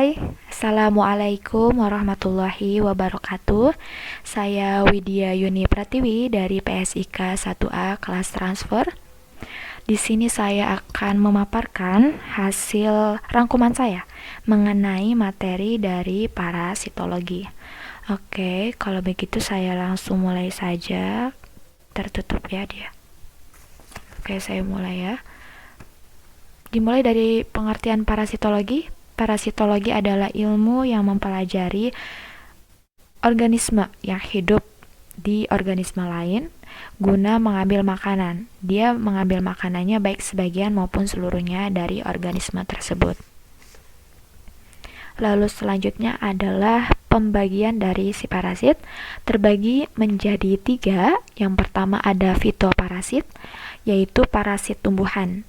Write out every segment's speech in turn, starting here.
Hai, Assalamualaikum warahmatullahi wabarakatuh. Saya Widya Yuni Pratiwi dari PSIK 1A kelas transfer. Di sini saya akan memaparkan hasil rangkuman saya mengenai materi dari parasitologi. Oke, kalau begitu saya langsung mulai saja. Tertutup ya dia. Oke, saya mulai ya. Dimulai dari pengertian parasitologi. Parasitologi adalah ilmu yang mempelajari organisme yang hidup di organisme lain guna mengambil makanan. Dia mengambil makanannya baik sebagian maupun seluruhnya dari organisme tersebut. Lalu selanjutnya adalah pembagian dari si parasit. Terbagi menjadi 3. Yang pertama ada fitoparasit, yaitu parasit tumbuhan.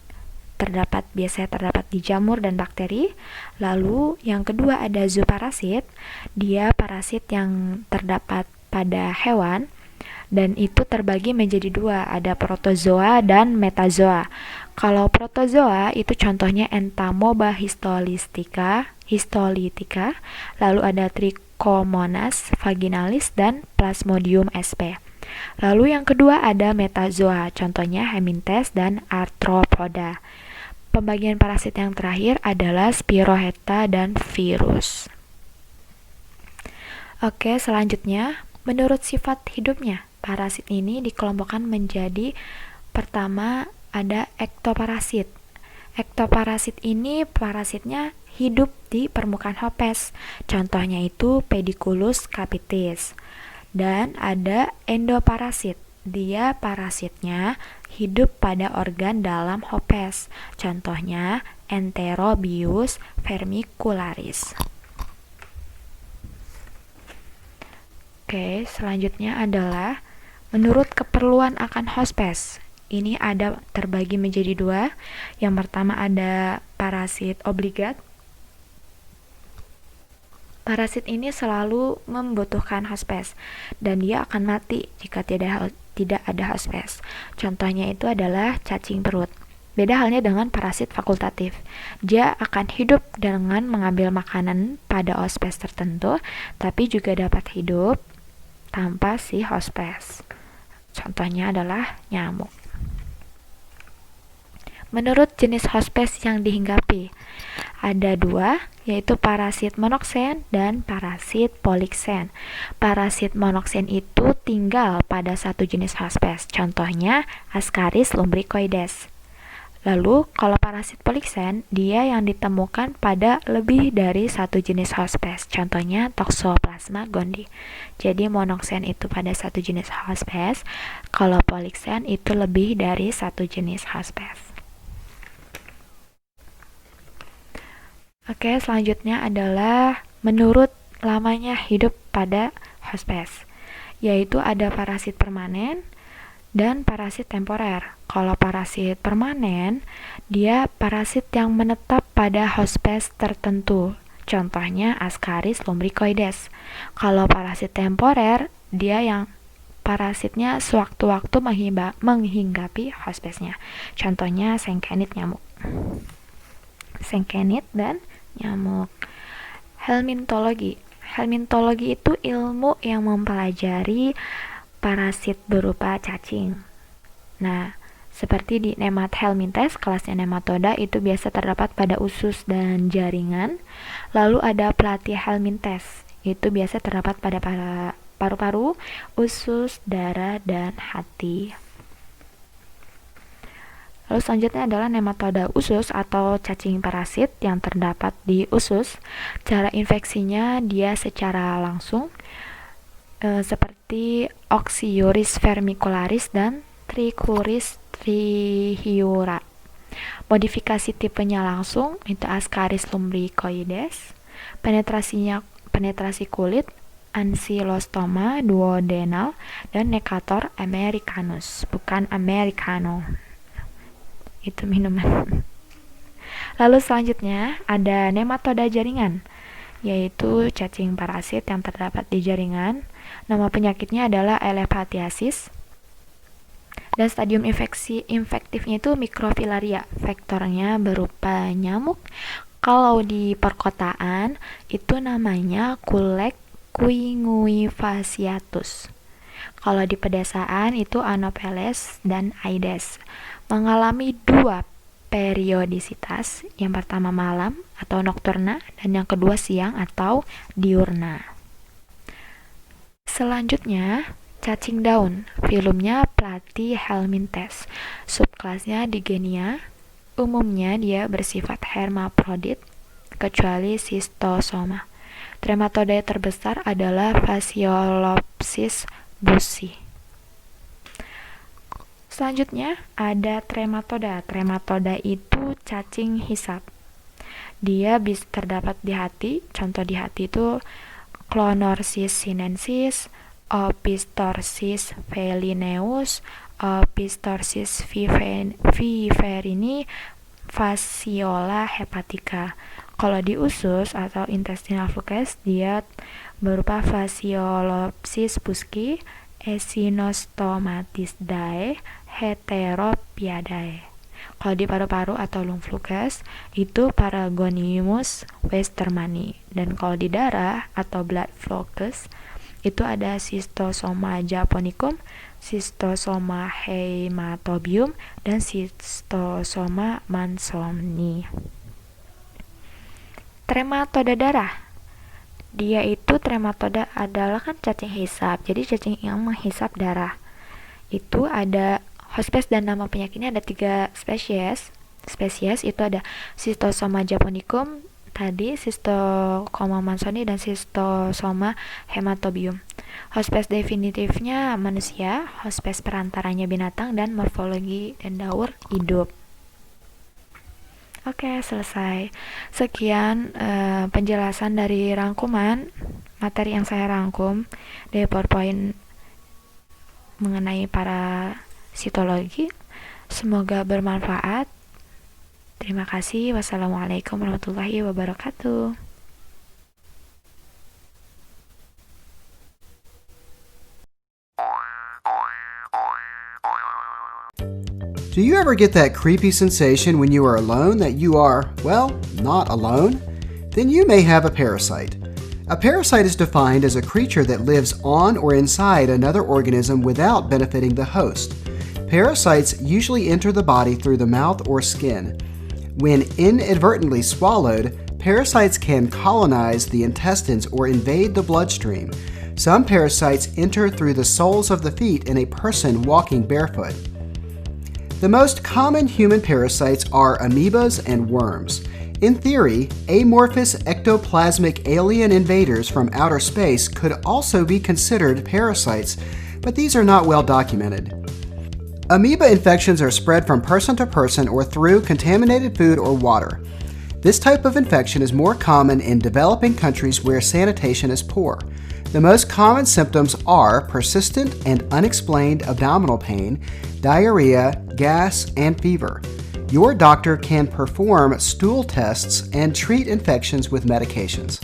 Biasanya terdapat di jamur dan bakteri. Lalu yang kedua ada zooparasit, dia parasit yang terdapat pada hewan dan itu terbagi menjadi 2, ada protozoa dan metazoa. Kalau protozoa itu contohnya Entamoeba histolytica, lalu ada Trichomonas vaginalis dan Plasmodium sp. Lalu yang kedua ada metazoa, contohnya Heminthes dan Arthropoda. Pembagian parasit yang terakhir adalah Spirocheta dan virus. Oke, selanjutnya, menurut sifat hidupnya, parasit ini dikelompokkan menjadi pertama ada ektoparasit. Ektoparasit ini parasitnya hidup di permukaan hopes. Contohnya itu Pediculus capitis. Dan ada endoparasit. Dia parasitnya hidup pada organ dalam hopes. Contohnya Enterobius vermicularis. Oke, selanjutnya adalah menurut keperluan akan hospes. Ini ada terbagi menjadi 2. Yang pertama ada parasit obligat. Parasit ini selalu membutuhkan hospes dan dia akan mati jika tidak ada hospes. Contohnya itu adalah cacing perut. Beda halnya dengan parasit fakultatif. Dia akan hidup dengan mengambil makanan pada hospes tertentu, tapi juga dapat hidup tanpa si hospes. Contohnya adalah nyamuk. Menurut jenis hospes yang dihinggapi, ada 2, yaitu parasit monoksen dan parasit poliksen. Parasit monoksen itu tinggal pada satu jenis hospes, contohnya Ascaris lumbricoides. Lalu, kalau parasit poliksen, dia yang ditemukan pada lebih dari satu jenis hospes, contohnya Toxoplasma gondii. Jadi monoksen itu pada satu jenis hospes, kalau poliksen itu lebih dari satu jenis hospes. Oke, selanjutnya adalah menurut lamanya hidup pada hospes, yaitu ada parasit permanen dan parasit temporer. Kalau parasit permanen, dia parasit yang menetap pada hospes tertentu, contohnya Ascaris lumbricoides. Kalau parasit temporer, dia yang parasitnya sewaktu-waktu menghinggapi hospesnya, contohnya sengkenit nyamuk. Sengkenit dan nyamuk. Helmintologi. Helmintologi itu ilmu yang mempelajari parasit berupa cacing. Nah, seperti di nemat Helminthes, kelasnya nematoda itu biasa terdapat pada usus dan jaringan. Lalu ada Platia Helminthes, itu biasa terdapat pada paru-paru, usus, darah, dan hati. Lalu selanjutnya adalah nematoda usus atau cacing parasit yang terdapat di usus. Cara infeksinya dia secara langsung seperti Oxyuris vermicularis dan Trichuris trichiura. Modifikasi tipenya langsung itu Ascaris lumbricoides. Penetrasi kulit Ancylostoma duodenal dan Necator americanus, bukan americano. Itu minuman. Lalu selanjutnya ada nematoda jaringan, yaitu cacing parasit yang terdapat di jaringan. Nama penyakitnya adalah elephantiasis. Dan stadium infektifnya itu mikrofilaria. Vektornya berupa nyamuk. Kalau di perkotaan, itu namanya Kulek Quinguifaciatus. Kalau di pedesaan itu Anopheles dan Aedes. Mengalami dua periodisitas, yang pertama malam atau nocturna dan yang kedua siang atau diurna. Selanjutnya, cacing daun, filumnya Platyhelminthes, subkelasnya Digenia. Umumnya dia bersifat hermaprodit kecuali Schistosoma. Trematoda terbesar adalah Phaseolopsis bussi. Selanjutnya ada trematoda. Trematoda itu cacing hisap. Dia bisa terdapat di hati. Contoh di hati itu Clonorchis sinensis, Opistorchis felineus, Opistorchis viverini, Fasciola hepatica. Kalau di usus atau intestinal flucus, dia berupa Phaseolopsis busci, Echinostomathidae, Heteropiadae. Kalau di paru-paru atau lung flucus, itu Paragonimus westermani. Dan kalau di darah atau blood flucus, itu ada Schistosoma japonicum, Schistosoma haematobium, dan Schistosoma mansoni. Trematoda darah. Dia itu trematoda adalah kan cacing hisap. Jadi cacing yang menghisap darah. Itu ada hospes dan nama penyakitnya ada 3 spesies. Spesies itu ada Schistosoma japonicum, tadi Schistosoma mansoni dan Schistosoma haematobium. Hospes definitifnya manusia, hospes perantaranya binatang, dan morfologi dan daur hidup. Oke, selesai. Sekian penjelasan dari rangkuman materi yang saya rangkum dari PowerPoint mengenai parasitologi. Semoga bermanfaat. Terima kasih. Wassalamualaikum warahmatullahi wabarakatuh. Do you ever get that creepy sensation when you are alone that you are, well, not alone? Then you may have a parasite. A parasite is defined as a creature that lives on or inside another organism without benefiting the host. Parasites usually enter the body through the mouth or skin. When inadvertently swallowed, parasites can colonize the intestines or invade the bloodstream. Some parasites enter through the soles of the feet in a person walking barefoot. The most common human parasites are amoebas and worms. In theory, amorphous ectoplasmic alien invaders from outer space could also be considered parasites, but these are not well documented. Amoeba infections are spread from person to person or through contaminated food or water. This type of infection is more common in developing countries where sanitation is poor. The most common symptoms are persistent and unexplained abdominal pain, diarrhea, gas, and fever. Your doctor can perform stool tests and treat infections with medications.